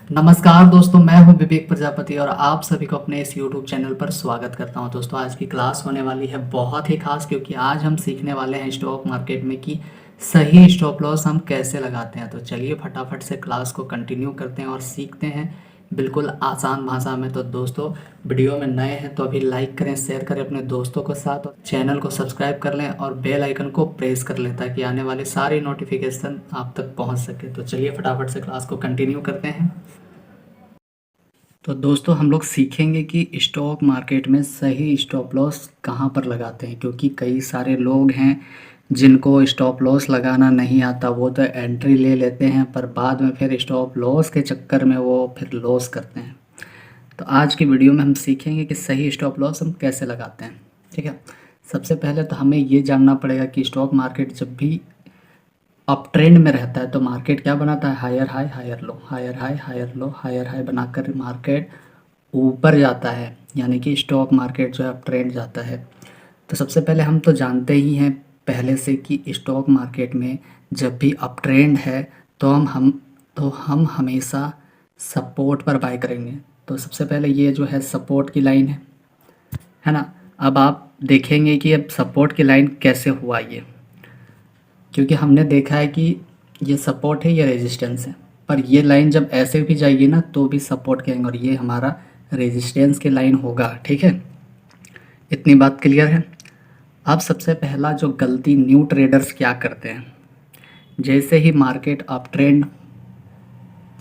नमस्कार दोस्तों, मैं हूं विवेक प्रजापति और आप सभी को अपने इस YouTube चैनल पर स्वागत करता हूं। दोस्तों, आज की क्लास होने वाली है बहुत ही खास, क्योंकि आज हम सीखने वाले हैं स्टॉक मार्केट में कि सही स्टॉप लॉस हम कैसे लगाते हैं। तो चलिए फटाफट से क्लास को कंटिन्यू करते हैं और सीखते हैं बिल्कुल आसान भाषा में। तो दोस्तों, वीडियो में नए हैं तो अभी लाइक करें, शेयर करें अपने दोस्तों के साथ, और चैनल को सब्सक्राइब कर लें और बेल आइकन को प्रेस कर लें ताकि आने वाले सारी नोटिफिकेशन आप तक पहुंच सके। तो चलिए फटाफट से क्लास को कंटिन्यू करते हैं। तो दोस्तों, हम लोग सीखेंगे कि स्टॉक मार्केट में सही स्टॉप लॉस कहाँ पर लगाते हैं, क्योंकि कई सारे लोग हैं जिनको स्टॉप लॉस लगाना नहीं आता। वो तो एंट्री ले लेते हैं पर बाद में फिर स्टॉप लॉस के चक्कर में वो फिर लॉस करते हैं। तो आज की वीडियो में हम सीखेंगे कि सही स्टॉप लॉस हम कैसे लगाते हैं। ठीक है, सबसे पहले तो हमें ये जानना पड़ेगा कि स्टॉक मार्केट जब भी अप ट्रेंड में रहता है तो मार्केट क्या बनाता है, higher high higher low, higher high higher low, higher high बनाकर मार्केट ऊपर जाता है, यानी कि स्टॉक मार्केट जो है अप ट्रेंड जाता है। तो सबसे पहले हम तो जानते ही हैं पहले से कि स्टॉक मार्केट में जब भी अप ट्रेंड है तो हम हमेशा सपोर्ट पर बाय करेंगे। तो सबसे पहले ये जो है सपोर्ट की लाइन है ना। अब आप देखेंगे कि अब सपोर्ट की लाइन कैसे हुआ ये, क्योंकि हमने देखा है कि ये सपोर्ट है, ये रेजिस्टेंस है, पर ये लाइन जब ऐसे भी जाएगी ना तो भी सपोर्ट कहेंगे और ये हमारा रेजिस्टेंस की लाइन होगा। ठीक है, इतनी बात क्लियर है। अब सबसे पहला जो गलती न्यू ट्रेडर्स क्या करते हैं, जैसे ही मार्केट अप ट्रेंड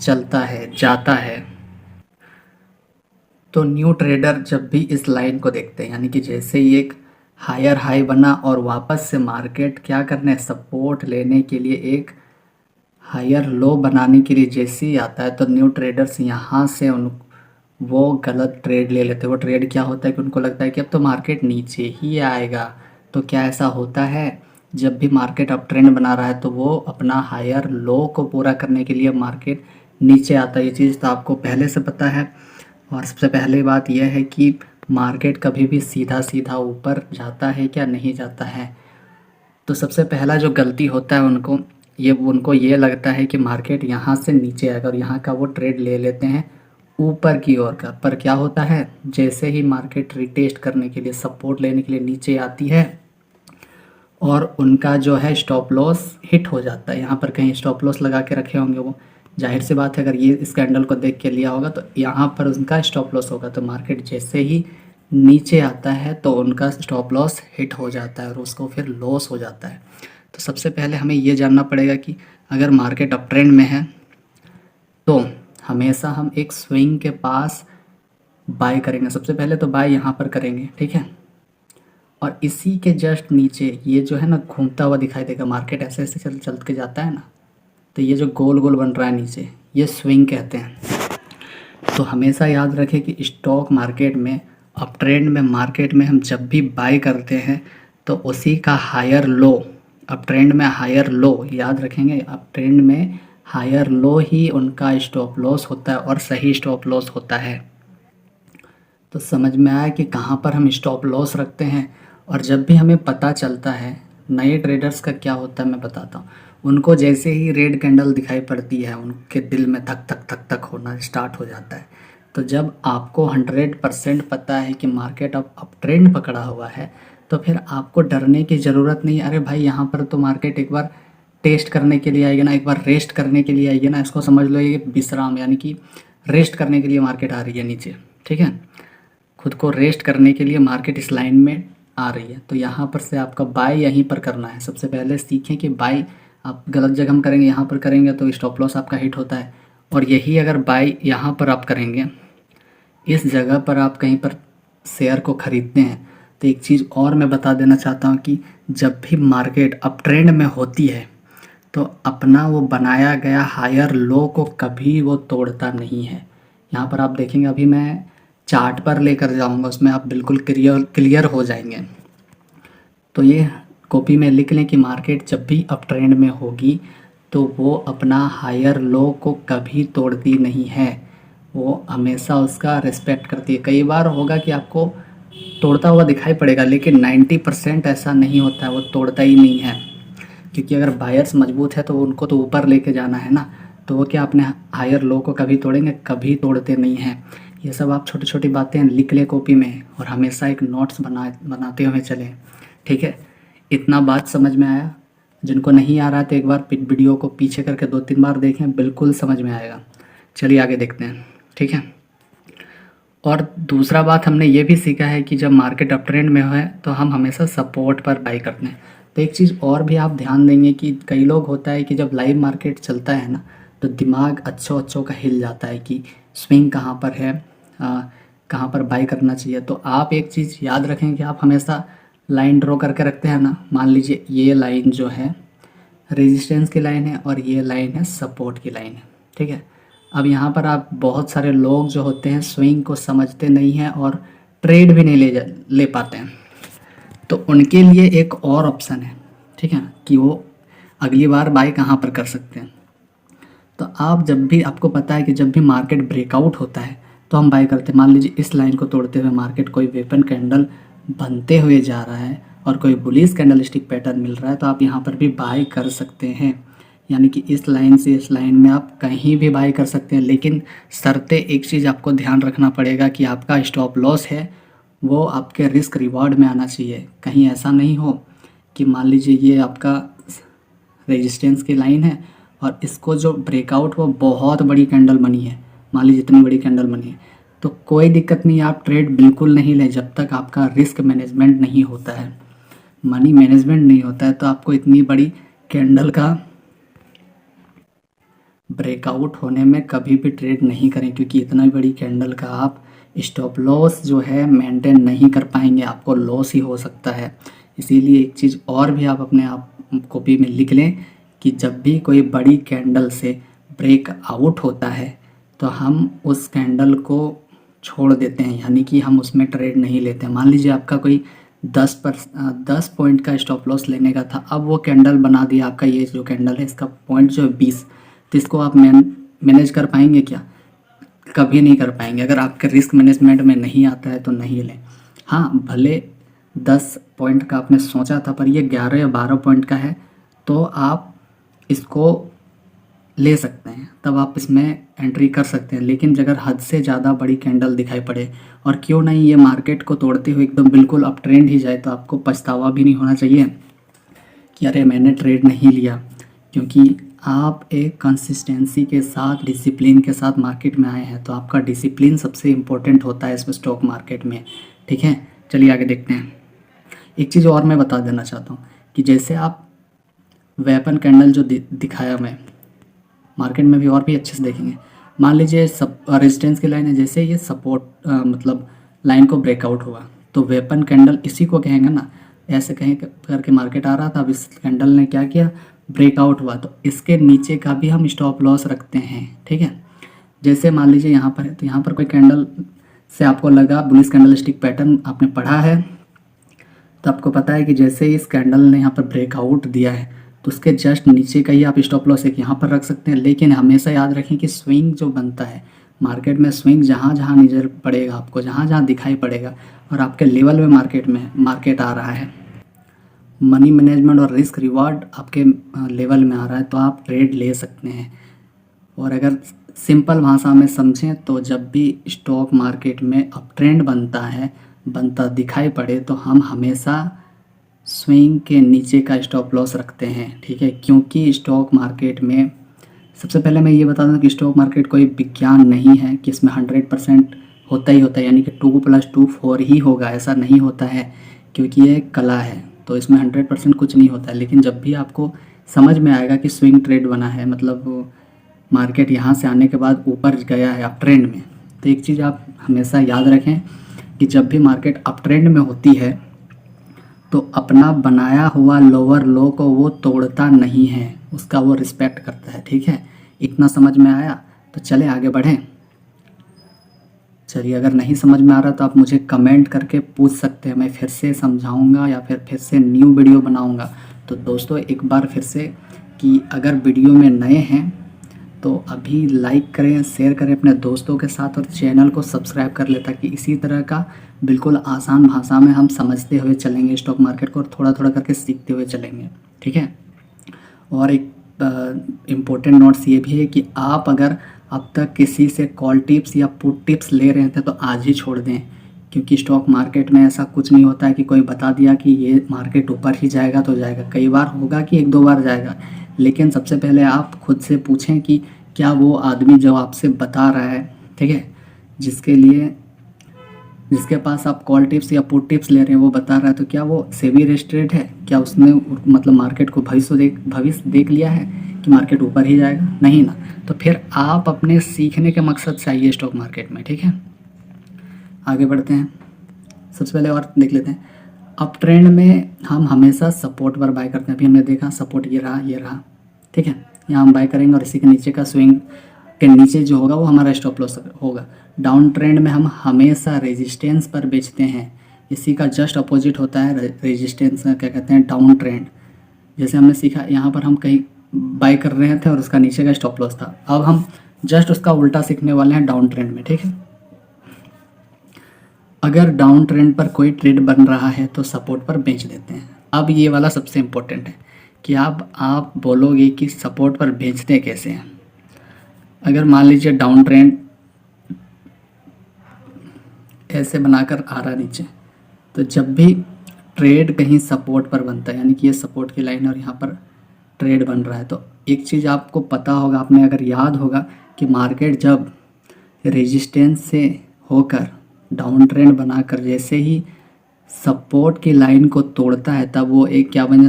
चलता है जाता है तो न्यू ट्रेडर जब भी इस लाइन को देखते हैं, यानी कि जैसे ही एक हायर हाई बना और वापस से मार्केट क्या करना है, सपोर्ट लेने के लिए एक हायर लो बनाने के लिए जैसे ही आता है तो न्यू ट्रेडर्स यहाँ से वो गलत ट्रेड ले लेते हैं। वो ट्रेड क्या होता है कि उनको लगता है कि अब तो मार्केट नीचे ही आएगा। तो क्या ऐसा होता है, जब भी मार्केट अप ट्रेंड बना रहा है तो वो अपना हायर लो को पूरा करने के लिए मार्केट नीचे आता है। ये चीज़ तो आपको पहले से पता है। और सबसे पहले बात यह है कि मार्केट कभी भी सीधा सीधा ऊपर जाता है क्या, नहीं जाता है। तो सबसे पहला जो गलती होता है उनको ये लगता है कि मार्केट यहाँ से नीचे आएगा और यहाँ का वो ट्रेड ले लेते हैं ऊपर की ओर का। पर क्या होता है, जैसे ही मार्केट रिटेस्ट करने के लिए, सपोर्ट लेने के लिए नीचे आती है और उनका जो है स्टॉप लॉस हिट हो जाता है। यहाँ पर कहीं स्टॉप लॉस लगा के रखे होंगे वो, जाहिर सी बात है अगर ये इस कैंडल को देख के लिया होगा तो यहाँ पर उनका स्टॉप लॉस होगा। तो मार्केट जैसे ही नीचे आता है तो उनका स्टॉप लॉस हिट हो जाता है और उसको फिर लॉस हो जाता है। तो सबसे पहले हमें ये जानना पड़ेगा कि अगर मार्केट अप ट्रेंड में है तो हमेशा हम एक स्विंग के पास बाय करेंगे। सबसे पहले तो बाय यहाँ पर करेंगे, ठीक है। और इसी के जस्ट नीचे ये जो है ना घूमता हुआ दिखाई देगा, मार्केट ऐसे ऐसे चल के जाता है ना, तो ये जो गोल गोल बन रहा है नीचे, ये स्विंग कहते हैं। तो हमेशा याद रखें कि स्टॉक मार्केट में अप ट्रेंड में मार्केट में हम जब भी बाय करते हैं तो उसी का हायर लो, अप ट्रेंड में हायर लो याद रखेंगे, अप ट्रेंड में हायर लो ही उनका स्टॉप लॉस होता है और सही स्टॉप लॉस होता है। तो समझ में आया कि कहाँ पर हम स्टॉप लॉस रखते हैं। और जब भी हमें पता चलता है, नए ट्रेडर्स का क्या होता है मैं बताता हूँ। उनको जैसे ही रेड कैंडल दिखाई पड़ती है उनके दिल में धक धक धक धक होना स्टार्ट हो जाता है। तो जब आपको 100% पता है कि मार्केट अप ट्रेंड पकड़ा हुआ है तो फिर आपको डरने की ज़रूरत नहीं। अरे भाई, यहाँ पर तो मार्केट एक बार टेस्ट करने के लिए आएगी ना, एक बार रेस्ट करने के लिए आएगी ना, इसको समझ लो ये विश्राम, यानी कि रेस्ट करने के लिए मार्केट आ रही है नीचे। ठीक है, खुद को रेस्ट करने के लिए मार्केट इस लाइन में आ रही है। तो यहाँ पर से आपका बाय यहीं पर करना है। सबसे पहले सीखें कि बाय आप गलत जगह में करेंगे, यहाँ पर करेंगे तो स्टॉप लॉस आपका हिट होता है। और यही अगर बाय यहाँ पर आप करेंगे, इस जगह पर आप कहीं पर शेयर को ख़रीदते हैं, तो एक चीज़ और मैं बता देना चाहता हूँ कि जब भी मार्केट अप ट्रेंड में होती है तो अपना वो बनाया गया हायर लो को कभी वो तोड़ता नहीं है। यहाँ पर आप देखेंगे, अभी मैं चार्ट पर लेकर जाऊँगा, उसमें आप बिल्कुल क्लियर हो जाएंगे। तो ये कॉपी में लिख लें कि मार्केट जब भी अप ट्रेंड में होगी तो वो अपना हायर लो को कभी तोड़ती नहीं है, वो हमेशा उसका रिस्पेक्ट करती है। कई बार होगा कि आपको तोड़ता हुआ दिखाई पड़ेगा, लेकिन 90% ऐसा नहीं होता है, वो तोड़ता ही नहीं है। क्योंकि अगर बायर्स मजबूत है तो उनको तो ऊपर लेके जाना है ना। तो वो क्या अपने हायर लो को कभी तोड़ेंगे? कभी तोड़ते नहीं हैं। ये सब आप छोटी छोटी बातें लिख ले कॉपी में और हमेशा एक नोट्स बनाते हुए चलें, ठीक है। इतना बात समझ में आया? जिनको नहीं आ रहा है तो एक बार वीडियो को पीछे करके 2-3 बार देखें, बिल्कुल समझ में आएगा। चलिए आगे देखते हैं, ठीक है। और दूसरा बात हमने ये भी सीखा है कि जब मार्केट अप ट्रेंड में है तो हम हमेशा सपोर्ट पर बाई करते हैं। तो एक चीज़ और भी आप ध्यान देंगे कि कई लोग होता है कि जब लाइव मार्केट चलता है ना, तो दिमाग अच्छों का हिल जाता है कि स्विंग कहाँ पर है, कहाँ पर बाई करना चाहिए। तो आप एक चीज़ याद रखें कि आप हमेशा लाइन ड्रॉ करके रखते हैं ना। मान लीजिए ये लाइन जो है रेजिस्टेंस की लाइन है और ये लाइन है सपोर्ट की लाइन है, ठीक है। अब यहाँ पर आप बहुत सारे लोग जो होते हैं स्विंग को समझते नहीं हैं और ट्रेड भी नहीं ले पाते हैं। तो उनके लिए एक और ऑप्शन है, ठीक है, कि वो अगली बार बाय कहाँ पर कर सकते हैं। तो आप जब भी, आपको पता है कि जब भी मार्केट ब्रेकआउट होता है तो हम बाय करते हैं। मान लीजिए इस लाइन को तोड़ते हुए मार्केट कोई वेपन कैंडल बनते हुए जा रहा है और कोई बुलिश कैंडलस्टिक पैटर्न मिल रहा है, तो आप यहाँ पर भी बाय कर सकते हैं। यानी कि इस लाइन से इस लाइन में आप कहीं भी बाय कर सकते हैं, लेकिन शर्तें, एक चीज़ आपको ध्यान रखना पड़ेगा कि आपका स्टॉप लॉस है वो आपके रिस्क रिवॉर्ड में आना चाहिए। कहीं ऐसा नहीं हो कि मान लीजिए ये आपका रेजिस्टेंस की लाइन है और इसको जो ब्रेकआउट वो बहुत बड़ी कैंडल बनी है, मान लीजिए इतनी बड़ी कैंडल बनी है, तो कोई दिक्कत नहीं, आप ट्रेड बिल्कुल नहीं लें जब तक आपका रिस्क मैनेजमेंट नहीं होता है, मनी मैनेजमेंट नहीं होता है। तो आपको इतनी बड़ी कैंडल का ब्रेकआउट होने में कभी भी ट्रेड नहीं करें, क्योंकि इतना बड़ी कैंडल का आप स्टॉप लॉस जो है मेंटेन नहीं कर पाएंगे, आपको लॉस ही हो सकता है। इसीलिए एक चीज़ और भी आप अपने आप कॉपी में लिख लें कि जब भी कोई बड़ी कैंडल से ब्रेक आउट होता है तो हम उस कैंडल को छोड़ देते हैं, यानी कि हम उसमें ट्रेड नहीं लेते हैं। मान लीजिए आपका कोई 10 पॉइंट का स्टॉप लॉस लेने का था, अब वो कैंडल बना दिया आपका, ये जो कैंडल है इसका पॉइंट जो है 20, तो इसको आप मैनेज कर पाएंगे क्या? कभी नहीं कर पाएंगे। अगर आपके रिस्क मैनेजमेंट में नहीं आता है तो नहीं लें। हाँ, भले 10 पॉइंट का आपने सोचा था पर ये 11 या 12 पॉइंट का है तो आप इसको ले सकते हैं, तब आप इसमें एंट्री कर सकते हैं। लेकिन अगर हद से ज़्यादा बड़ी कैंडल दिखाई पड़े और क्यों नहीं ये मार्केट को तोड़ते हुए एकदम बिल्कुल अप ट्रेंड ही जाए, तो आपको पछतावा भी नहीं होना चाहिए कि अरे मैंने ट्रेड नहीं लिया, क्योंकि आप एक कंसिस्टेंसी के साथ, डिसिप्लिन के साथ मार्केट में आए हैं। तो आपका डिसिप्लिन सबसे इम्पोर्टेंट होता है इस स्टॉक मार्केट में, ठीक है। चलिए आगे देखते हैं। एक चीज़ और मैं बता देना चाहता हूँ कि जैसे आप वेपन कैंडल जो दिखाया मैं, मार्केट में भी और भी अच्छे से देखेंगे। मान लीजिए रेजिस्टेंस की लाइन है, जैसे ये सपोर्ट मतलब लाइन को ब्रेकआउट हुआ तो वेपन कैंडल इसी को कहेंगे ना। ऐसे कहें करके मार्केट आ रहा था, अब इस कैंडल ने क्या किया, ब्रेकआउट हुआ, तो इसके नीचे का भी हम स्टॉप लॉस रखते हैं, ठीक है। जैसे मान लीजिए यहाँ पर है, तो यहाँ पर कोई कैंडल से आपको लगा बुलिश कैंडलस्टिक पैटर्न, आपने पढ़ा है तो आपको पता है कि जैसे इस कैंडल ने यहाँ पर ब्रेकआउट दिया है तो उसके जस्ट नीचे का ही आप स्टॉप लॉस एक यहाँ पर रख सकते हैं। लेकिन हमेशा याद रखें कि स्विंग जो बनता है मार्केट में, स्विंग जहाँ जहाँ नज़र पड़ेगा आपको, जहाँ जहाँ दिखाई पड़ेगा और आपके लेवल में मार्केट आ रहा है, मनी मैनेजमेंट और रिस्क रिवार्ड आपके लेवल में आ रहा है, तो आप ट्रेड ले सकते हैं। और अगर सिंपल भाषा में समझें तो जब भी स्टॉक मार्केट में अप ट्रेंड बनता दिखाई पड़े तो हम हमेशा स्विंग के नीचे का स्टॉप लॉस रखते हैं, ठीक है। क्योंकि स्टॉक मार्केट में, सबसे पहले मैं ये बता दूं कि स्टॉक मार्केट कोई विज्ञान नहीं है कि इसमें 100% होता ही होता है, यानी कि 2 + 2 4 ही होगा, ऐसा नहीं होता है, क्योंकि ये कला है तो इसमें 100% कुछ नहीं होता है। लेकिन जब भी आपको समझ में आएगा कि स्विंग ट्रेड बना है, मतलब मार्केट यहाँ से आने के बाद ऊपर गया है अप ट्रेंड में, तो एक चीज़ आप हमेशा याद रखें कि जब भी मार्केट अप ट्रेंड में होती है तो अपना बनाया हुआ लोअर लो को वो तोड़ता नहीं है, उसका वो रिस्पेक्ट करता है, ठीक है। इतना समझ में आया? तो चले आगे बढ़ें। चलिए, अगर नहीं समझ में आ रहा तो आप मुझे कमेंट करके पूछ सकते हैं, मैं फिर से समझाऊंगा या फिर से न्यू वीडियो बनाऊंगा। तो दोस्तों एक बार फिर से कि अगर वीडियो में नए हैं तो अभी लाइक करें, शेयर करें अपने दोस्तों के साथ और चैनल को सब्सक्राइब कर लें, ताकि इसी तरह का बिल्कुल आसान भाषा में हम समझते हुए चलेंगे स्टॉक मार्केट को और थोड़ा थोड़ा करके सीखते हुए चलेंगे, ठीक है। और एक इम्पोर्टेंट नोट्स ये भी है कि आप अगर अब तक किसी से कॉल टिप्स या पुट टिप्स ले रहे थे तो आज ही छोड़ दें, क्योंकि स्टॉक मार्केट में ऐसा कुछ नहीं होता है कि कोई बता दिया कि ये मार्केट ऊपर ही जाएगा तो जाएगा। कई बार होगा कि एक दो बार जाएगा, लेकिन सबसे पहले आप खुद से पूछें कि क्या वो आदमी जो आपसे बता रहा है, ठीक है, जिसके पास आप कॉल टिप्स या पुट टिप्स ले रहे हैं वो बता रहा है, तो क्या वो सेबी रजिस्टर्ड है? क्या उसने मतलब मार्केट को भविष्य देख लिया है कि मार्केट ऊपर ही जाएगा? नहीं ना। तो फिर आप अपने सीखने के मकसद से आइए स्टॉक मार्केट में, ठीक है। आगे बढ़ते हैं। सबसे पहले और देख लेते हैं, अप ट्रेंड में हम हमेशा सपोर्ट पर बाय करते हैं। अभी हमने देखा सपोर्ट ये रहा, ठीक है, यहाँ हम बाय करेंगे और इसी के नीचे का स्विंग के नीचे जो होगा वो हमारा स्टॉप लॉस होगा। डाउन ट्रेंड में हम हमेशा रेजिस्टेंस पर बेचते हैं, इसी का जस्ट अपोजिट होता है रेजिस्टेंस का, क्या कहते हैं, डाउन ट्रेंड। जैसे हमने सीखा यहाँ पर हम कहीं बाय कर रहे थे और उसका नीचे का स्टॉप लॉस था, अब हम जस्ट उसका उल्टा सीखने वाले हैं डाउन ट्रेंड में, ठीक है। अगर डाउन ट्रेंड पर कोई ट्रेड बन रहा है तो सपोर्ट पर बेच देते हैं। अब ये वाला सबसे इम्पोर्टेंट है कि आप बोलोगे कि सपोर्ट पर बेचते कैसे हैं। अगर मान लीजिए डाउन ट्रेंड ऐसे बनाकर आ रहा नीचे, तो जब भी ट्रेड कहीं सपोर्ट पर बनता है, यानी कि ये सपोर्ट की लाइन और यहाँ पर ट्रेड बन रहा है, तो एक चीज़ आपको पता होगा, आपने अगर याद होगा कि मार्केट जब रेजिस्टेंस से होकर डाउन ट्रेंड बनाकर जैसे ही सपोर्ट की लाइन को तोड़ता है, तब वो एक क्या बन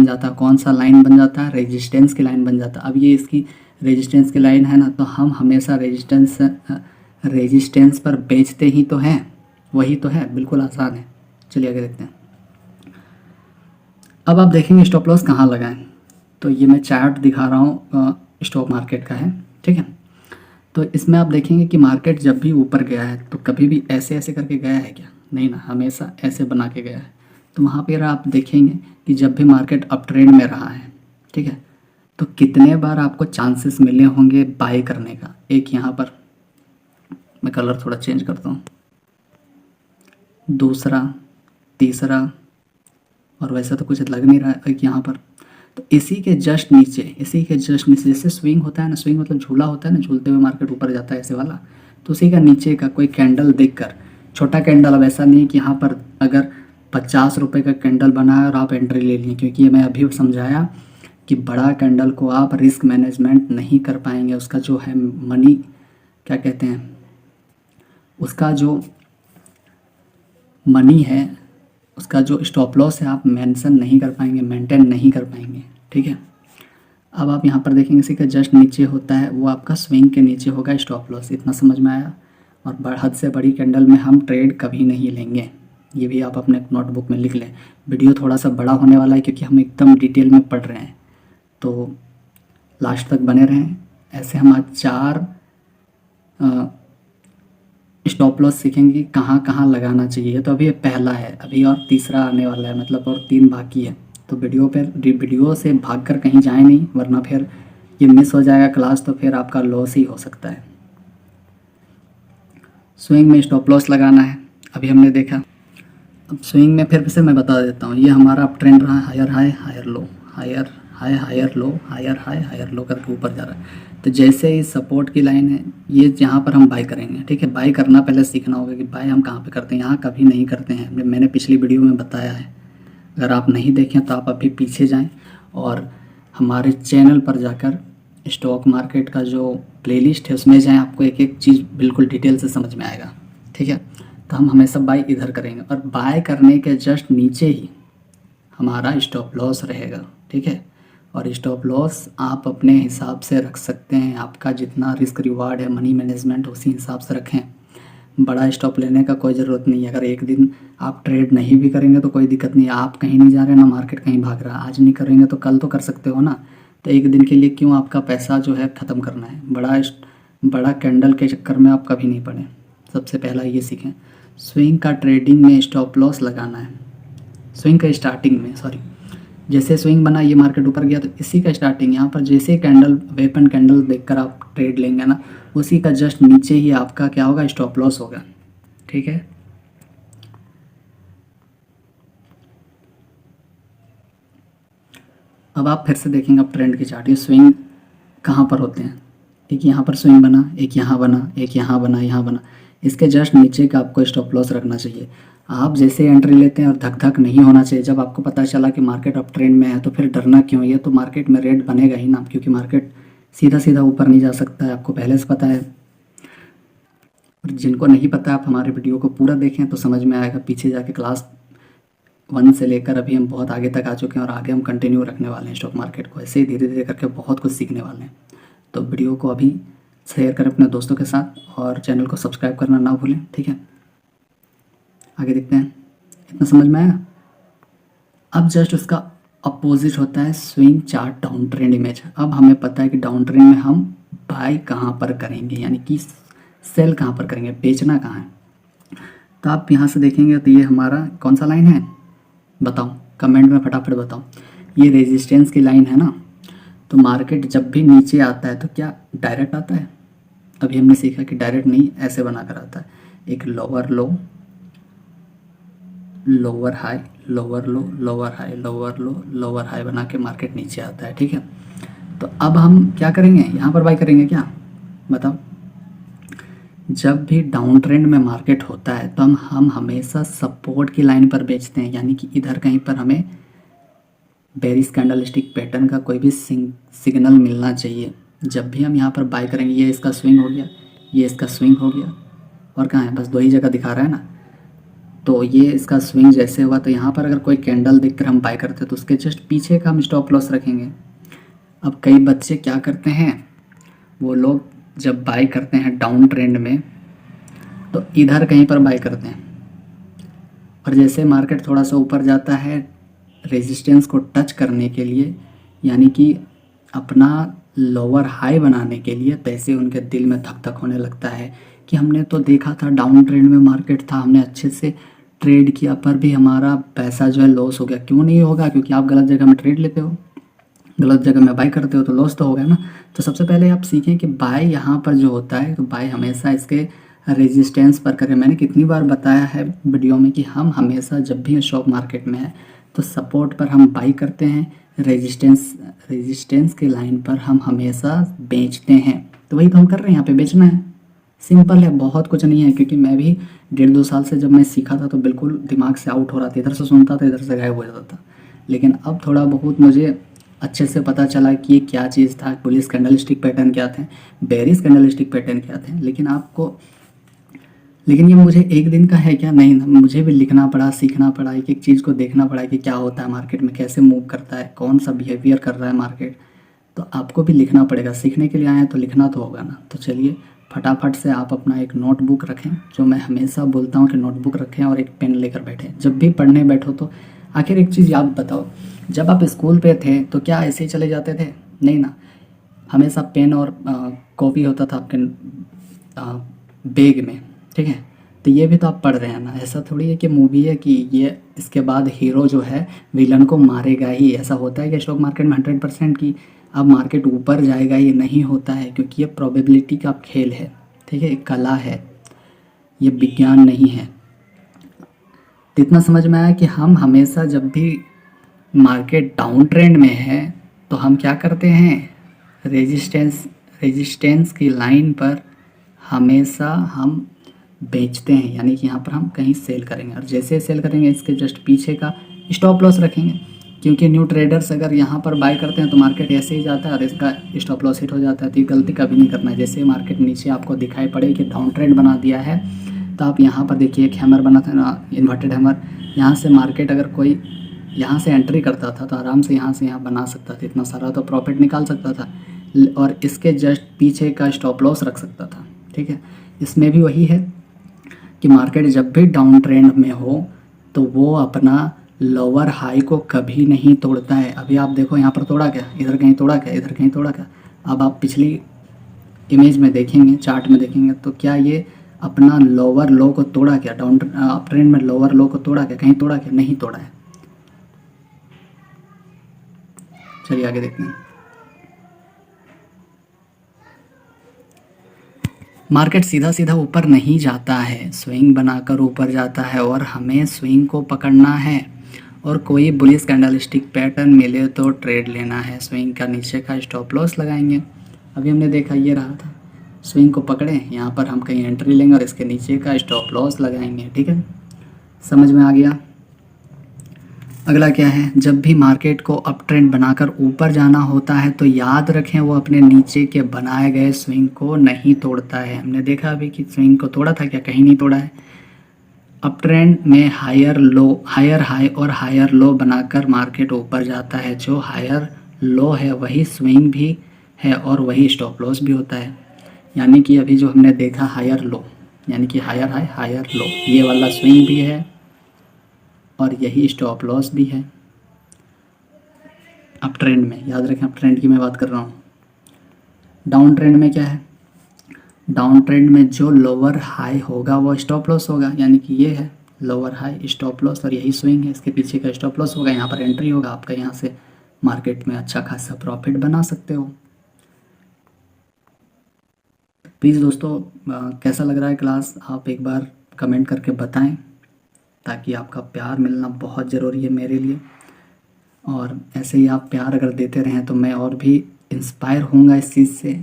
जाता है, कौन सा लाइन बन जाता है, रेजिस्टेंस की लाइन बन जाता है। अब ये इसकी रेजिस्टेंस की लाइन है ना, तो हम हमेशा रेजिस्टेंस पर बेचते ही तो हैं, वही तो है, बिल्कुल आसान है। चलिए आगे देखते हैं। अब आप देखेंगे स्टॉप लॉस कहाँ लगाएं, तो ये मैं चार्ट दिखा रहा हूँ स्टॉक मार्केट का है, ठीक है। तो इसमें आप देखेंगे कि मार्केट जब भी ऊपर गया है तो कभी भी ऐसे ऐसे करके गया है क्या? नहीं ना, हमेशा ऐसे बना के गया है। तो वहाँ पर आप देखेंगे कि जब भी मार्केट अप ट्रेंड में रहा है, ठीक है, तो कितने बार आपको चांसेस मिले होंगे बाय करने का। एक यहाँ पर मैं कलर थोड़ा चेंज करता हूँ, दूसरा, तीसरा, और वैसा तो कुछ लग नहीं रहा है एक यहाँ पर। तो इसी के जस्ट नीचे जैसे स्विंग होता है ना, स्विंग मतलब झूला होता है ना, झूलते हुए मार्केट ऊपर जाता है ऐसे वाला, तो उसी का नीचे का कोई कैंडल देखकर, छोटा कैंडल, अब ऐसा नहीं कि यहाँ पर अगर 50 रुपये का कैंडल बना है और आप एंट्री ले लिए, क्योंकि ये मैं अभी समझाया कि बड़ा कैंडल को आप रिस्क मैनेजमेंट नहीं कर पाएंगे, उसका जो है मनी, क्या कहते हैं, उसका जो मनी है, उसका जो स्टॉप लॉस है, आप मेंशन नहीं कर पाएंगे, मेंटेन नहीं कर पाएंगे, ठीक है। अब आप यहाँ पर देखेंगे इसी का जस्ट नीचे होता है, वो आपका स्विंग के नीचे होगा स्टॉप लॉस। इतना समझ में आया। और हद से बड़ी कैंडल में हम ट्रेड कभी नहीं लेंगे, ये भी आप अपने नोटबुक में लिख लें। वीडियो थोड़ा सा बड़ा होने वाला है क्योंकि हम एकदम डिटेल में पढ़ रहे हैं, तो लास्ट तक बने रहें। ऐसे हम आज 4 स्टॉप लॉस सीखेंगे कि कहाँ कहाँ लगाना चाहिए। तो अभी ये पहला है, अभी और तीसरा आने वाला है, मतलब और 3 बाकी है। तो वीडियो से भागकर कहीं जाए नहीं, वरना फिर ये मिस हो जाएगा क्लास, तो फिर आपका लॉस ही हो सकता है। स्विंग में स्टॉप लॉस लगाना है, अभी हमने देखा। अब स्विंग में फिर से मैं बता देता हूँ, ये हमारा अप ट्रेंड रहा, higher high higher low, higher high higher low, higher high higher low करके ऊपर जा रहा है। तो जैसे ही सपोर्ट की लाइन है, ये यहाँ पर हम बाय करेंगे, ठीक है। बाय करना पहले सीखना होगा कि बाय हम कहाँ पे करते हैं, यहाँ कभी नहीं करते हैं, मैंने पिछली वीडियो में बताया है। अगर आप नहीं देखें तो आप अभी पीछे जाएं और हमारे चैनल पर जाकर स्टॉक मार्केट का जो प्लेलिस्ट है उसमें जाएं, आपको एक एक चीज़ बिल्कुल डिटेल से समझ में आएगा, ठीक है। तो हम हमेशा बाय इधर करेंगे और बाय करने के जस्ट नीचे ही हमारा स्टॉप लॉस रहेगा, ठीक है। और स्टॉप लॉस आप अपने हिसाब से रख सकते हैं, आपका जितना रिस्क रिवार्ड है, मनी मैनेजमेंट, उसी हिसाब से रखें। बड़ा स्टॉप लेने का कोई ज़रूरत नहीं है। अगर एक दिन आप ट्रेड नहीं भी करेंगे तो कोई दिक्कत नहीं है, आप कहीं नहीं जा रहे ना, मार्केट कहीं भाग रहा है। आज नहीं करेंगे तो कल तो कर सकते हो ना, तो एक दिन के लिए क्यों आपका पैसा जो है ख़त्म करना है। बड़ा कैंडल के चक्कर में आप कभी नहीं पड़े। सबसे पहला ये सीखें, स्विंग का ट्रेडिंग में स्टॉप लॉस लगाना है। स्विंग का स्टार्टिंग में, जैसे स्विंग बना, ये मार्केट ऊपर गया, तो इसी का स्टार्टिंग यहाँ पर जैसे कैंडल, वेपन कैंडल देखकर आप ट्रेड लेंगे ना, उसी का जस्ट नीचे ही आपका क्या होगा, स्टॉप लॉस होगा, ठीक है। अब आप फिर से देखेंगे अब ट्रेंड की चार्ट, ये स्विंग कहाँ पर होते हैं, एक यहाँ पर स्विंग बना, एक यहाँ बना, एक यहाँ बना, यहाँ बना, इसके जस्ट नीचे का आपको स्टॉप लॉस रखना चाहिए। आप जैसे एंट्री लेते हैं और धक धक नहीं होना चाहिए। जब आपको पता चला कि मार्केट अप ट्रेंड में है तो फिर डरना क्यों, ये तो मार्केट में रेट बनेगा ही ना, क्योंकि मार्केट सीधा सीधा ऊपर नहीं जा सकता है, आपको पहले से पता है। और जिनको नहीं पता, आप हमारे वीडियो को पूरा देखें तो समझ में आएगा। पीछे जाके क्लास 1 से लेकर अभी हम बहुत आगे तक आ चुके हैं और आगे हम कंटिन्यू रखने वाले हैं स्टॉक मार्केट को। ऐसे ही धीरे धीरे करके बहुत कुछ सीखने वाले हैं। तो वीडियो को अभी शेयर करें अपने दोस्तों के साथ और चैनल को सब्सक्राइब करना ना भूलें, ठीक है। आगे देखते हैं, इतना समझ में आया। अब जस्ट उसका अपोजिट होता है swing chart down trend image. अब हमें पता है कि डाउन ट्रेंड में हम बाय कहाँ पर करेंगे, यानी कि सेल कहाँ पर करेंगे, बेचना कहाँ है। तो आप यहाँ से देखेंगे तो ये हमारा कौन सा लाइन है बताओ, कमेंट में फटाफट बताओ। ये रेजिस्टेंस की लाइन है ना। तो मार्केट जब भी नीचे आता है तो क्या डायरेक्ट आता है, अभी हमने सीखा कि डायरेक्ट नहीं, ऐसे बनाकर आता है। एक लोअर लो, लोअर हाई, लोअर लो, लोअर हाई, लोअर लो, लोअर हाई बना के मार्केट नीचे आता है, ठीक है। तो अब हम क्या करेंगे, यहाँ पर बाय करेंगे क्या बताओ। जब भी डाउन ट्रेंड में मार्केट होता है तो हम हमेशा सपोर्ट की लाइन पर बेचते हैं, यानी कि इधर कहीं पर हमें बेरिश कैंडलस्टिक पैटर्न का कोई भी सिग्नल मिलना चाहिए। जब भी हम यहाँ पर बाय करेंगे, ये इसका स्विंग हो गया, ये इसका स्विंग हो गया, और कहाँ है, बस 2 ही जगह दिखा रहा है ना। तो ये इसका स्विंग जैसे हुआ तो यहाँ पर अगर कोई कैंडल देखकर हम बाय करते हैं तो उसके जस्ट पीछे का हम स्टॉप लॉस रखेंगे। अब कई बच्चे क्या करते हैं, वो लोग जब बाय करते हैं डाउन ट्रेंड में तो इधर कहीं पर बाय करते हैं, और जैसे मार्केट थोड़ा सा ऊपर जाता है रेजिस्टेंस को टच करने के लिए, यानी कि अपना लोअर हाई बनाने के लिए, तैसे उनके दिल में धक धक होने लगता है कि हमने तो देखा था डाउन ट्रेंड में मार्केट था, हमने अच्छे से ट्रेड किया, पर भी हमारा पैसा जो है लॉस हो गया। क्यों नहीं होगा, क्योंकि आप गलत जगह में ट्रेड लेते हो, गलत जगह में बाय करते हो, तो लॉस तो होगा ना। तो सबसे पहले आप सीखें कि बाय यहाँ पर जो होता है तो बाय हमेशा इसके रेजिस्टेंस पर करें। मैंने कितनी बार बताया है वीडियो में कि हम हमेशा जब भी स्टॉक मार्केट में है तो सपोर्ट पर हम बाई करते हैं, रेजिस्टेंस के लाइन पर हम हमेशा बेचते हैं। तो वही तो हम कर रहे हैं, यहाँ पे बेचना है, सिंपल है, बहुत कुछ नहीं है। क्योंकि मैं भी 1.5-2 साल से जब मैं सीखा था तो बिल्कुल दिमाग से आउट हो रहा था, इधर से सुनता था इधर से गायब हो जाता था। लेकिन अब थोड़ा बहुत मुझे अच्छे से पता चला कि ये क्या चीज़ था, बुलिश कैंडलस्टिक पैटर्न क्या थे, बेरिश कैंडलस्टिक पैटर्न क्या थे। लेकिन ये मुझे एक दिन का है क्या, नहीं ना, मुझे भी लिखना पड़ा, सीखना पड़ा, एक एक चीज़ को देखना पड़ा कि क्या होता है मार्केट में, कैसे मूव करता है, कौन सा बिहेवियर कर रहा है मार्केट। तो आपको भी लिखना पड़ेगा, सीखने के लिए आए हैं तो लिखना तो होगा ना। तो चलिए फटाफट से आप अपना एक नोटबुक रखें, जो मैं हमेशा बोलता हूँ कि नोटबुक रखें, और एक पेन लेकर बैठें। जब भी पढ़ने बैठो तो आखिर एक चीज़ याद बताओ, जब आप स्कूल पे थे तो क्या ऐसे ही चले जाते थे, नहीं ना, हमेशा पेन और कॉपी होता था आपके बैग में, ठीक है। तो ये भी तो आप पढ़ रहे हैं ना, ऐसा थोड़ी है कि मूवी है कि ये इसके बाद हीरो जो है विलन को मारेगा ही। ऐसा होता है कि स्टॉक मार्केट में 100% की अब मार्केट ऊपर जाएगा, ये नहीं होता है, क्योंकि ये प्रोबेबिलिटी का खेल है, ठीक है, एक कला है, ये विज्ञान नहीं है। तो इतना समझ में आया कि हम हमेशा जब भी मार्केट डाउन ट्रेंड में है तो हम क्या करते हैं, रेजिस्टेंस की लाइन पर हमेशा हम बेचते हैं, यानी कि यहाँ पर हम कहीं सेल करेंगे, और जैसे सेल करेंगे इसके जस्ट पीछे का स्टॉप लॉस रखेंगे। क्योंकि न्यू ट्रेडर्स अगर यहाँ पर बाय करते हैं तो मार्केट ऐसे ही जाता है और इसका स्टॉप लॉस हिट हो जाता है। तो ये गलती कभी नहीं करना है। जैसे मार्केट नीचे आपको दिखाई पड़े कि डाउन ट्रेंड बना दिया है तो आप यहाँ पर देखिए एक हैमर बना था ना, इन्वर्टेड हैमर, यहाँ से मार्केट अगर कोई यहाँ से एंट्री करता था तो आराम से यहाँ बना सकता था, इतना सारा तो प्रॉफिट निकाल सकता था, और इसके जस्ट पीछे का स्टॉप लॉस रख सकता था, ठीक है। इसमें भी वही है कि मार्केट जब भी डाउन ट्रेंड में हो तो वो अपना लोअर हाई को कभी नहीं तोड़ता है। अभी आप देखो यहाँ पर तोड़ा क्या, इधर कहीं तोड़ा क्या, इधर कहीं तोड़ा क्या। अब आप पिछली इमेज में देखेंगे, चार्ट में देखेंगे तो क्या ये अपना लोअर लो को तोड़ा क्या, डाउन अप ट्रेंड में लोअर लो को तोड़ा क्या, कहीं तोड़ा क्या, नहीं तोड़ा है। चलिए आगे देखते हैं। मार्केट सीधा सीधा ऊपर नहीं जाता है, स्विंग बनाकर ऊपर जाता है, और हमें स्विंग को पकड़ना है। और कोई बुलिश कैंडलस्टिक पैटर्न मिले तो ट्रेड लेना है। स्विंग का नीचे का स्टॉप लॉस लगाएंगे। अभी हमने देखा ये रहा था, स्विंग को पकड़े, यहाँ पर हम कहीं एंट्री लेंगे और इसके नीचे का स्टॉप लॉस लगाएंगे। ठीक है, समझ में आ गया। अगला क्या है, जब भी मार्केट को अप ट्रेंड बनाकर ऊपर जाना होता है तो याद रखें वो अपने नीचे के बनाए गए स्विंग को नहीं तोड़ता है। हमने देखा अभी कि स्विंग को तोड़ा था क्या? कहीं नहीं तोड़ा है। अप ट्रेंड में हायर हाई और हायर लो बनाकर मार्केट ऊपर जाता है। जो हायर लो है वही स्विंग भी है और वही स्टॉप लॉस भी होता है। यानी कि अभी जो हमने देखा हायर लो, यानी कि हायर हाई हायर लो, ये वाला स्विंग भी है और यही स्टॉप लॉस भी है अप ट्रेंड में। याद रखें, अप ट्रेंड की मैं बात कर रहा हूँ। डाउन ट्रेंड में क्या है? डाउन ट्रेंड में जो लोअर हाई होगा वो स्टॉप लॉस होगा। यानी कि ये है लोअर हाई स्टॉप लॉस और यही स्विंग है, इसके पीछे का स्टॉप लॉस होगा। यहाँ पर एंट्री होगा आपका, यहाँ से मार्केट में अच्छा खासा प्रॉफिट बना सकते हो। प्लीज़ दोस्तों, कैसा लग रहा है क्लास, आप एक बार कमेंट करके बताएं, ताकि आपका प्यार मिलना बहुत ज़रूरी है मेरे लिए। और ऐसे ही आप प्यार अगर देते रहें तो मैं और भी इंस्पायर होऊंगा इस चीज़ से,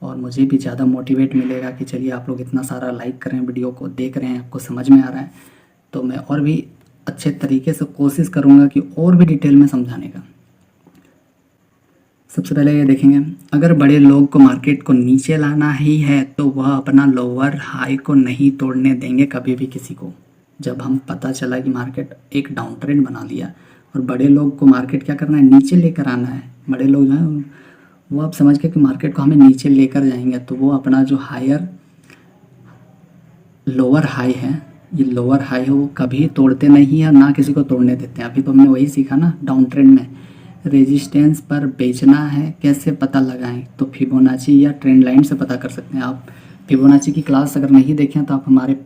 और मुझे भी ज़्यादा मोटिवेट मिलेगा कि चलिए आप लोग इतना सारा लाइक कर रहे हैं, वीडियो को देख रहे हैं, आपको समझ में आ रहा है, तो मैं और भी अच्छे तरीके से कोशिश करूँगा कि और भी डिटेल में समझाने का। सबसे पहले ये देखेंगे, अगर बड़े लोग को मार्केट को नीचे लाना ही है तो वह अपना लोअर हाई को नहीं तोड़ने देंगे कभी भी किसी को। जब हम पता चला कि मार्केट एक डाउन ट्रेंड बना लिया और बड़े लोग को मार्केट क्या करना है, नीचे लेकर आना है। बड़े लोग जो हैं वो आप समझ के कि मार्केट को हमें नीचे लेकर जाएंगे, तो वो अपना जो हायर लोअर हाई है, ये लोअर हाई है, वो कभी तोड़ते नहीं है, ना किसी को तोड़ने देते हैं। अभी तो हमने वही सीखा ना डाउन ट्रेंड में, रेजिस्टेंस पर बेचना है कैसे पता लगाएं, तो फिबोनाची या ट्रेंड लाइन से पता कर सकते हैं। आप फिबोनाची की क्लास अगर नहीं देखें तो आप हमारे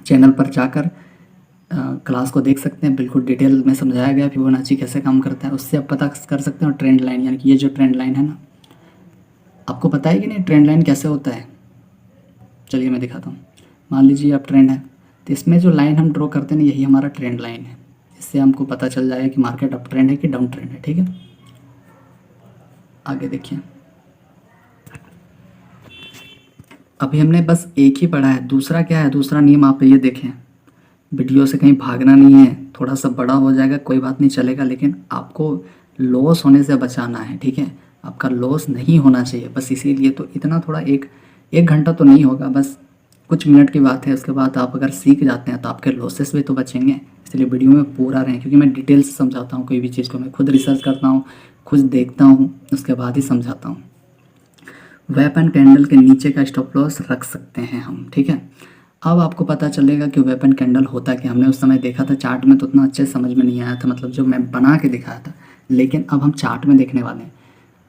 चैनल पर जाकर क्लास को देख सकते हैं, बिल्कुल डिटेल में समझाया गया फिबोनाची कैसे काम करता है, उससे आप पता कर सकते हैं। और ट्रेंड लाइन, यानी कि ये जो ट्रेंड लाइन है ना, आपको पता है कि नहीं ट्रेंड लाइन कैसे होता है? चलिए मैं दिखाता हूँ। मान लीजिए अब ट्रेंड है, तो इसमें जो लाइन हम ड्रॉ करते हैं यही हमारा ट्रेंड लाइन है। इससे हमको पता चल जाएगा कि मार्केट अप ट्रेंड है कि डाउन ट्रेंड है। ठीक है, आगे देखिए। अभी हमने बस एक ही पढ़ा है, दूसरा क्या है? दूसरा नियम आप ये देखें, वीडियो से कहीं भागना नहीं है। थोड़ा सा बड़ा हो जाएगा कोई बात नहीं, चलेगा, लेकिन आपको लॉस होने से बचाना है। ठीक है, आपका लॉस नहीं होना चाहिए, बस इसीलिए तो इतना थोड़ा एक घंटा तो नहीं होगा, बस कुछ मिनट की बात है। उसके बाद आप अगर सीख जाते हैं तो आपके लॉसेस भी तो बचेंगे। इसलिए वीडियो में पूरा रहें, क्योंकि मैं डिटेल से समझाता हूँ कोई भी चीज़ को। मैं खुद रिसर्च करता हूँ, खुद देखता हूँ, उसके बाद ही समझाता हूँ। वेपन कैंडल के नीचे का स्टॉप लॉस रख सकते हैं हम। ठीक है, अब आपको पता चलेगा कि वेपन कैंडल होता क्या। हमने उस समय देखा था चार्ट में, तो उतना अच्छे समझ में नहीं आया था, मतलब जो मैं बना के दिखाया था, लेकिन अब हम चार्ट में देखने वाले हैं।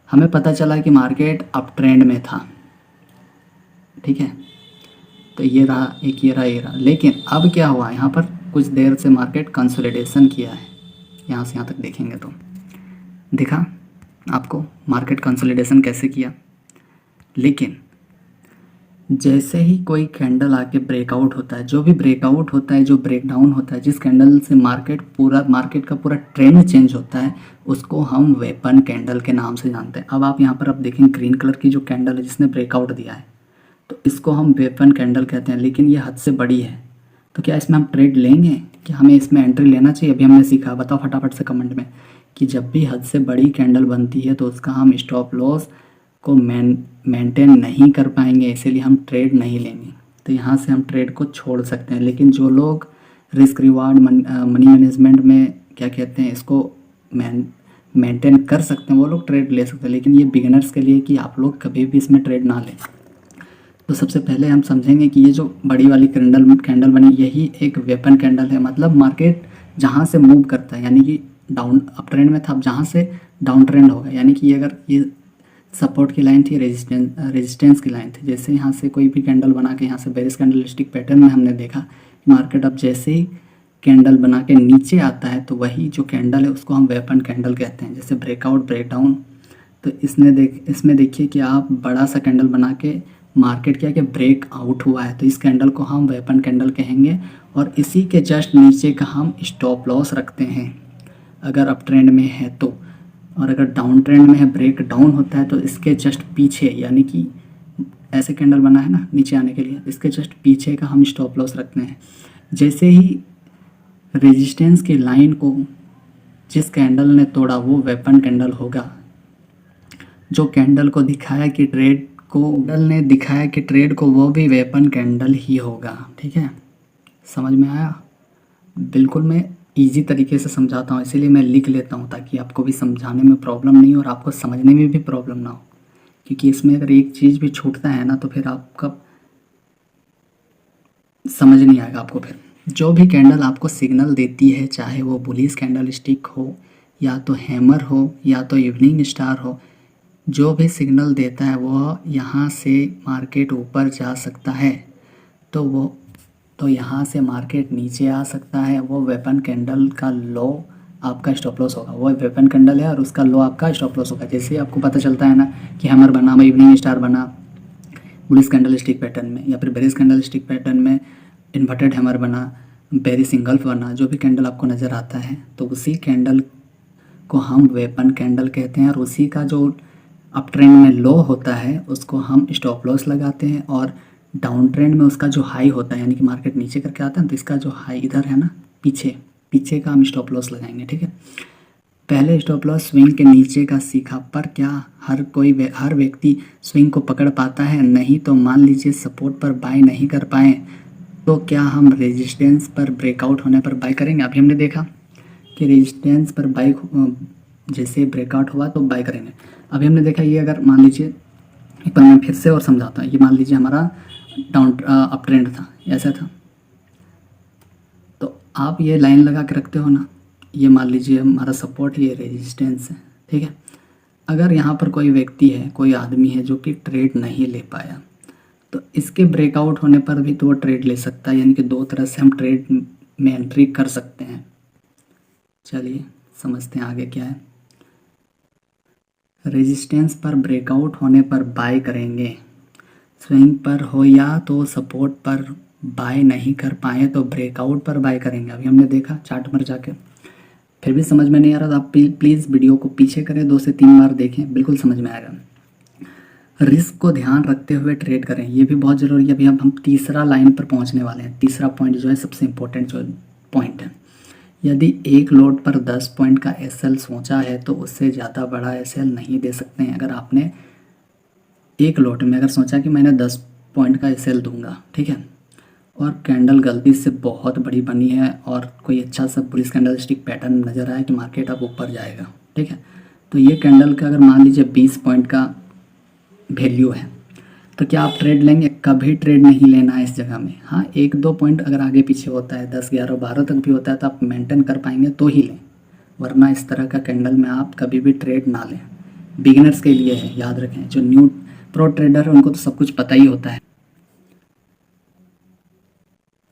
हमें पता चला कि मार्केट अप ट्रेंड में था। ठीक है, तो ये रहा एक, ये रहा, लेकिन अब क्या हुआ, यहाँ पर कुछ देर से मार्केट कंसोलिडेशन किया है। यहाँ से यहाँ तक देखेंगे तो दिखा आपको मार्केट कंसोलिडेशन कैसे किया। लेकिन जैसे ही कोई कैंडल आके ब्रेकआउट होता है, जो भी ब्रेकआउट होता है, जो ब्रेकडाउन होता है, जिस कैंडल से मार्केट का पूरा ट्रेंड चेंज होता है, उसको हम वेपन कैंडल के नाम से जानते हैं। अब आप यहाँ पर देखें, ग्रीन कलर की जो कैंडल है जिसने ब्रेकआउट दिया है, तो इसको हम वेपन कैंडल कहते हैं। लेकिन ये हद से बड़ी है, तो क्या इसमें हम ट्रेड लेंगे? कि हमें इसमें एंट्री लेना चाहिए? अभी हमने सीखा, बताओ फटाफट से कमेंट में, कि जब भी हद से बड़ी कैंडल बनती है तो उसका हम स्टॉप लॉस को मेंटेन नहीं कर पाएंगे, इसीलिए हम ट्रेड नहीं लेंगे। तो यहाँ से हम ट्रेड को छोड़ सकते हैं। लेकिन जो लोग रिस्क रिवार्ड मनी मैनेजमेंट में क्या कहते हैं, इसको मेंटेन कर सकते हैं, वो लोग ट्रेड ले सकते हैं। लेकिन ये बिगिनर्स के लिए कि आप लोग कभी भी इसमें ट्रेड ना लें। तो सबसे पहले हम समझेंगे कि ये जो बड़ी वाली कैंडल बनी, यही एक वेपन कैंडल है। मतलब मार्केट जहाँ से मूव करता है, यानी कि डाउन अप ट्रेंड में था, अब जहाँ से डाउन ट्रेंड होगा, यानी कि अगर ये सपोर्ट की लाइन थी, रेजिस्टेंस की लाइन थी, जैसे यहाँ से कोई भी कैंडल बना के यहाँ से बेरिश कैंडलस्टिक पैटर्न में हमने देखा मार्केट अब जैसे ही कैंडल बना के नीचे आता है, तो वही जो कैंडल है उसको हम वेपन कैंडल कहते हैं। जैसे ब्रेकआउट, ब्रेकडाउन, तो इसमें देखिए कि आप बड़ा सा कैंडल बना के मार्केट क्या कि ब्रेक आउट हुआ है, तो इस कैंडल को हम वेपन कैंडल कहेंगे और इसी के जस्ट नीचे का हम स्टॉप लॉस रखते हैं अगर अप ट्रेंड में है तो। और अगर डाउन ट्रेंड में है, ब्रेक डाउन होता है, तो इसके जस्ट पीछे, यानी कि ऐसे कैंडल बना है ना नीचे आने के लिए, इसके जस्ट पीछे का हम स्टॉप लॉस रखते हैं। जैसे ही रेजिस्टेंस की लाइन को जिस कैंडल ने तोड़ा वो वेपन कैंडल होगा। जो कैंडल को दिखाया कि ट्रेड को, कैंडल ने दिखाया कि ट्रेड को, वो भी वेपन कैंडल ही होगा। ठीक है, समझ में आया? बिल्कुल मैं इजी तरीके से समझाता हूँ, इसीलिए मैं लिख लेता हूँ ताकि आपको भी समझाने में प्रॉब्लम नहीं हो और आपको समझने में भी प्रॉब्लम ना हो, क्योंकि इसमें अगर एक चीज़ भी छूटता है ना तो फिर आपका समझ नहीं आएगा आपको। फिर जो भी कैंडल आपको सिग्नल देती है, चाहे वो बुलिश कैंडल स्टिक हो या तो हैमर हो या तो इवनिंग स्टार हो, जो भी सिग्नल देता है वो यहाँ से मार्केट ऊपर जा सकता है तो यहाँ से मार्केट नीचे आ सकता है। वो वेपन कैंडल का लो आपका स्टॉप लॉस होगा। वो वेपन कैंडल है और उसका लो आपका स्टॉप लॉस होगा। जैसे आपको पता चलता है ना कि हैमर बना, इवनिंग स्टार बना बुलिश कैंडल स्टिक पैटर्न में, या फिर बेरिश कैंडल स्टिक पैटर्न में इन्वर्टेड हैमर बना, बेरिश इंगल्फ बना, जो भी कैंडल आपको नज़र आता है तो उसी कैंडल को हम वेपन कैंडल कहते हैं। और उसी का जो अप ट्रेंड में लो होता है उसको हम स्टॉप लॉस लगाते हैं, और डाउन ट्रेंड में उसका जो हाई होता है, यानी कि मार्केट नीचे करके आता है तो इसका जो हाई इधर है ना पीछे का हम स्टॉप लॉस लगाएंगे। ठीक है, पहले स्टॉप लॉस स्विंग के नीचे का सीखा, पर क्या हर व्यक्ति स्विंग को पकड़ पाता है? नहीं। तो मान लीजिए सपोर्ट पर बाय नहीं कर पाए तो क्या हम रेजिस्टेंस पर ब्रेकआउट होने पर बाय करेंगे? अभी हमने देखा कि रेजिस्टेंस पर बाय जैसे ब्रेकआउट हुआ तो बाय करेंगे। अभी हमने देखा ये, अगर मान लीजिए एक बार मैं फिर से और समझाता हूँ। ये मान लीजिए हमारा डाउन अप ट्रेंड था, ऐसा था, तो आप ये लाइन लगा के रखते हो ना, ये मान लीजिए हमारा सपोर्ट, ये रेजिस्टेंस है। ठीक है, अगर यहाँ पर कोई व्यक्ति है, कोई आदमी है जो कि ट्रेड नहीं ले पाया, तो इसके ब्रेकआउट होने पर भी तो वो ट्रेड ले सकता है, यानी कि दो तरह से हम ट्रेड में एंट्री कर सकते हैं। चलिए समझते हैं आगे क्या है। रेजिस्टेंस पर ब्रेकआउट होने पर बाय करेंगे, स्विंग पर हो या तो सपोर्ट पर बाय नहीं कर पाए तो ब्रेकआउट पर बाय करेंगे। अभी हमने देखा चार्ट पर जाके, फिर भी समझ में नहीं आ रहा तो आप प्लीज़ वीडियो को पीछे करें, 2 से 3 बार देखें, बिल्कुल समझ में आएगा। रिस्क को ध्यान रखते हुए ट्रेड करें, ये भी बहुत ज़रूरी है। अभी हम तीसरा लाइन पर पहुंचने वाले हैं। तीसरा पॉइंट जो है सबसे इम्पोर्टेंट जो पॉइंट है, यदि एक लोड पर 10 पॉइंट का एसएल सोचा है तो उससे ज़्यादा बड़ा एसएल नहीं दे सकते हैं। अगर आपने एक लोड में अगर सोचा कि मैंने 10 पॉइंट का एसएल दूंगा, ठीक है, और कैंडल गलती से बहुत बड़ी बनी है और कोई अच्छा सा बुलिश कैंडल स्टिक पैटर्न नज़र आया कि मार्केट अब ऊपर जाएगा, ठीक है, तो ये कैंडल का अगर मान लीजिए 20 पॉइंट का वैल्यू है तो क्या आप ट्रेड लेंगे? कभी ट्रेड नहीं लेना है इस जगह में। हाँ, 1-2 पॉइंट अगर आगे पीछे होता है, 10, 11, 12 तक भी होता है तो आप मेंटेन कर पाएंगे तो ही लें, वरना इस तरह का कैंडल में आप कभी भी ट्रेड ना लें। बिगिनर्स के लिए है, याद रखें। जो न्यू प्रो ट्रेडर है उनको तो सब कुछ पता ही होता है।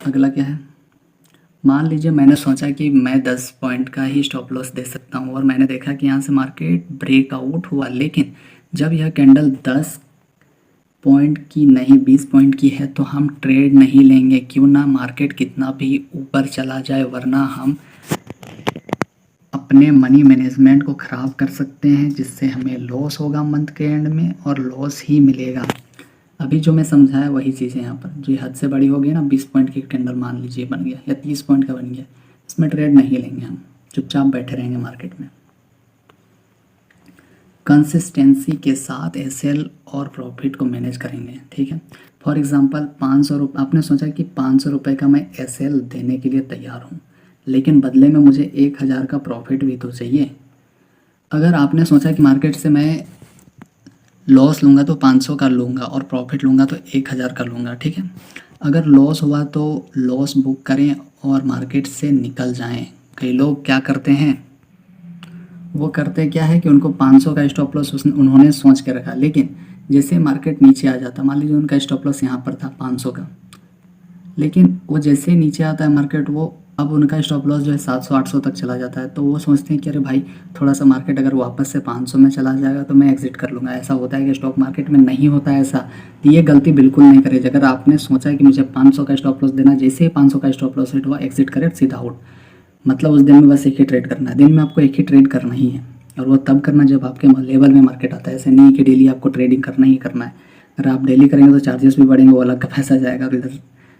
अगला क्या है, मान लीजिए मैंने सोचा कि मैं 10 पॉइंट का ही स्टॉप लॉस दे सकता हूँ और मैंने देखा कि यहाँ से मार्केट ब्रेकआउट हुआ, लेकिन जब यह कैंडल 10 पॉइंट की नहीं 20 पॉइंट की है तो हम ट्रेड नहीं लेंगे, क्यों ना मार्केट कितना भी ऊपर चला जाए, वरना हम अपने मनी मैनेजमेंट को ख़राब कर सकते हैं, जिससे हमें लॉस होगा मंथ के एंड में और लॉस ही मिलेगा। अभी जो मैं समझाया वही चीज़ें यहाँ पर, जो हद से बड़ी हो गई ना, 20 पॉइंट की कैंडल मान लीजिए बन गया या 30 पॉइंट का बन गया, इसमें ट्रेड नहीं लेंगे, हम चुपचाप बैठे रहेंगे मार्केट में। कंसिस्टेंसी के साथ एसएल और प्रॉफिट को मैनेज करेंगे, ठीक है। फॉर एग्जांपल 500 रुपये, आपने सोचा कि 500 रुपये का मैं एसएल देने के लिए तैयार हूँ, लेकिन बदले में मुझे 1000 का प्रॉफिट भी तो चाहिए। अगर आपने सोचा कि मार्केट से मैं लॉस लूँगा तो 500 का लूँगा और प्रॉफिट लूँगा तो 1000 का लूँगा, ठीक है, अगर लॉस हुआ तो लॉस बुक करें और मार्केट से निकल जाएं। कई लोग क्या करते हैं, वो करते क्या है कि उनको 500 का स्टॉप लॉस उन्होंने सोच के रखा, लेकिन जैसे मार्केट नीचे आ जाता, मान लीजिए उनका स्टॉप लॉस यहाँ पर था 500 का, लेकिन वो जैसे नीचे आता है मार्केट, वो अब उनका स्टॉप लॉस जो है 700-800 तक चला जाता है, तो वो सोचते हैं कि अरे भाई थोड़ा सा मार्केट अगर वापस से 500 में चला जाएगा तो मैं एग्जिट कर लूँगा। ऐसा होता है कि स्टॉक मार्केट में नहीं होता है ऐसा। तो ये गलती बिल्कुल नहीं करें। अगर आपने सोचा है कि मुझे 500 का स्टॉप लॉस देना, जैसे ही 500 का स्टॉप लॉस हिट हुआ एग्जिट करें, सीधा आउट। मतलब उस दिन में बस एक ही ट्रेड करना है, दिन में आपको एक ही ट्रेड करना ही है, और वो तब करना जब आपके लेवल में मार्केट आता है। ऐसे नहीं कि डेली आपको ट्रेडिंग करना ही करना है। अगर आप डेली करेंगे तो चार्जेस भी बढ़ेंगे, वो अलग का पैसा जाएगा, और इधर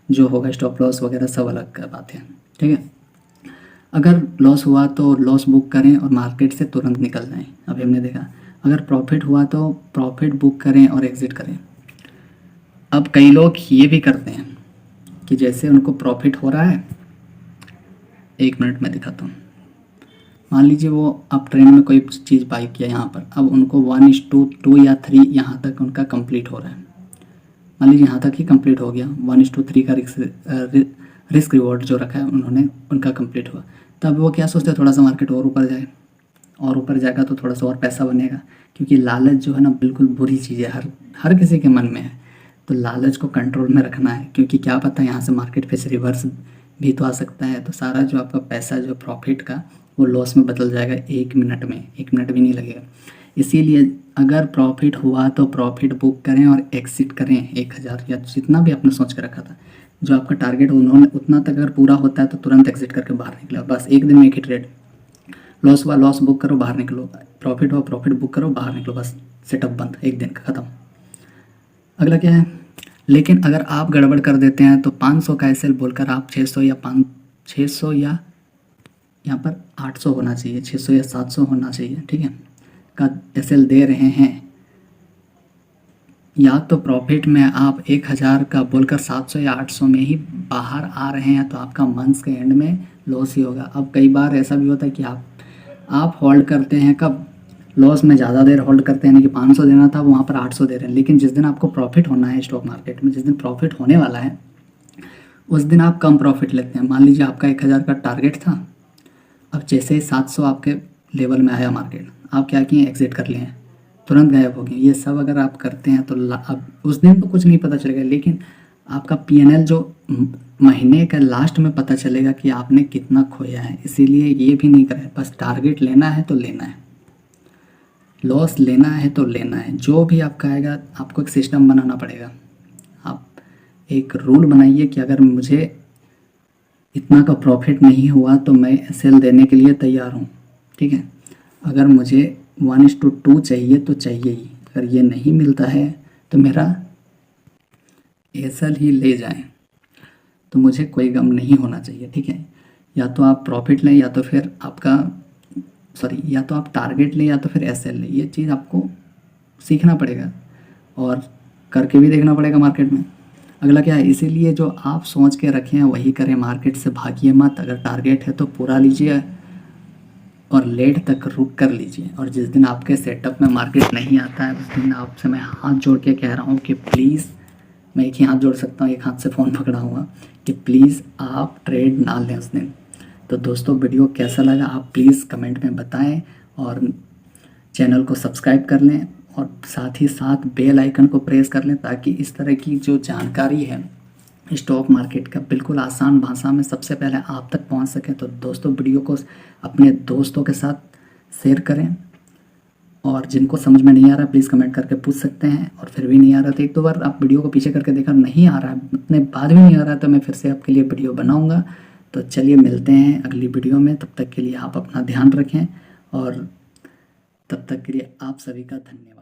जो होगा स्टॉप लॉस वगैरह सब अलग का बात है, ठीक है। अगर लॉस हुआ तो लॉस बुक करें और मार्केट से तुरंत निकल जाएं। अभी हमने देखा, अगर प्रॉफिट हुआ तो प्रॉफिट बुक करें और एग्ज़िट करें। अब कई लोग ये भी करते हैं कि जैसे उनको प्रॉफिट हो रहा है, 1 मिनट में दिखाता हूँ। मान लीजिए वो अब ट्रेंड में कोई चीज़ बाई किया यहाँ पर, अब उनको 1:2 या 3 यहाँ तक उनका कंप्लीट हो रहा है। मान लीजिए यहाँ तक ही कंप्लीट हो गया, 1:3 का रिस्क रिवॉर्ड जो रखा है उन्होंने, उनका कंप्लीट हुआ। तब वो क्या सोचते हैं, थोड़ा सा मार्केट और ऊपर जाए, और ऊपर जाएगा तो थोड़ा सा और पैसा बनेगा। क्योंकि लालच जो है ना बिल्कुल बुरी चीज़ है, हर किसी के मन में है। तो लालच को कंट्रोल में रखना है, क्योंकि क्या पता यहाँ से मार्केट फिर से रिवर्स भी तो आ सकता है। तो सारा जो आपका पैसा जो प्रॉफिट का, वो लॉस में बदल जाएगा 1 मिनट में, 1 मिनट भी नहीं लगेगा। इसीलिए अगर प्रॉफिट हुआ तो प्रॉफिट बुक करें और एग्जिट करें। 1000 या जितना भी आपने सोच के रखा था, जो आपका टारगेट उन्होंने उतना तक अगर पूरा होता है तो तुरंत एग्जिट करके बाहर निकलो। बस एक दिन में एक ही ट्रेड, लॉस हुआ लॉस बुक करो, बाहर निकलो, प्रॉफिट हुआ प्रॉफिट बुक करो, बाहर निकलो, बस सेटअप बंद, एक दिन का ख़त्म। अगला क्या है, लेकिन अगर आप गड़बड़ कर देते हैं तो 500 का एसएल बोलकर आप 600 या यहाँ पर 800 होना चाहिए, 600 या 700 होना चाहिए, ठीक है, का एसएल दे रहे हैं। या तो प्रॉफिट में आप 1000 का बोलकर 700 या 800 में ही बाहर आ रहे हैं, तो आपका मंथ के एंड में लॉस ही होगा। अब कई बार ऐसा भी होता है कि आप होल्ड करते हैं, कब लॉस में ज़्यादा देर होल्ड करते हैं, यानी कि 500 देना था वहाँ पर 800 दे रहे हैं। लेकिन जिस दिन आपको प्रॉफिट होना है स्टॉक मार्केट में, जिस दिन प्रॉफिट होने वाला है, उस दिन आप कम प्रॉफिट लेते हैं। मान लीजिए आपका 1000 का टारगेट था, अब जैसे ही 700 आपके लेवल में आया मार्केट, आप क्या किए, एग्जिट कर लिए, तुरंत गायब हो गए। ये सब अगर आप करते हैं तो अब उस दिन तो कुछ नहीं पता चलेगा, लेकिन आपका पीएनएल जो महीने का लास्ट में पता चलेगा कि आपने कितना खोया है। इसीलिए ये भी नहीं करें, बस टारगेट लेना है तो लेना है, लॉस लेना है तो लेना है। जो भी आपका आएगा, आपको एक सिस्टम बनाना पड़ेगा। आप एक रूल बनाइए कि अगर मुझे इतना का प्रॉफिट नहीं हुआ तो मैं सेल देने के लिए तैयार हूँ, ठीक है। अगर मुझे 1:2 चाहिए तो चाहिए ही, अगर ये नहीं मिलता है तो मेरा एसएल ही ले जाएं, तो मुझे कोई गम नहीं होना चाहिए, ठीक है। या तो आप प्रॉफिट लें, या तो फिर या तो आप टारगेट लें, या तो फिर एसएल लें। ये चीज़ आपको सीखना पड़ेगा और करके भी देखना पड़ेगा मार्केट में। अगला क्या है, इसीलिए जो आप सोच के रखें हैं वही करें, मार्केट से भागिए मत। अगर टारगेट है तो पूरा लीजिए और लेट तक रुक कर लीजिए। और जिस दिन आपके सेटअप में मार्केट नहीं आता है, उस दिन आपसे मैं हाथ जोड़ के कह रहा हूँ कि प्लीज़, मैं एक ही हाथ जोड़ सकता हूँ, एक हाथ से फ़ोन पकड़ा हुआ, कि प्लीज़ आप ट्रेड ना लें उस दिन। तो दोस्तों, वीडियो कैसा लगा आप प्लीज़ कमेंट में बताएं, और चैनल को सब्सक्राइब कर लें, और साथ ही साथ बेल आइकन को प्रेस कर लें, ताकि इस तरह की जो जानकारी है स्टॉक मार्केट का बिल्कुल आसान भाषा में सबसे पहले आप तक पहुंच सके। तो दोस्तों, वीडियो को अपने दोस्तों के साथ शेयर करें, और जिनको समझ में नहीं आ रहा प्लीज़ कमेंट करके पूछ सकते हैं। और फिर भी नहीं आ रहा तो 1-2 बार आप वीडियो को पीछे करके देखा, नहीं आ रहा है, उतने बाद भी नहीं आ रहा है, तो मैं फिर से आपके लिए वीडियो बनाऊँगा। तो चलिए मिलते हैं अगली वीडियो में, तब तक के लिए आप अपना ध्यान रखें, और तब तक के लिए आप सभी का धन्यवाद।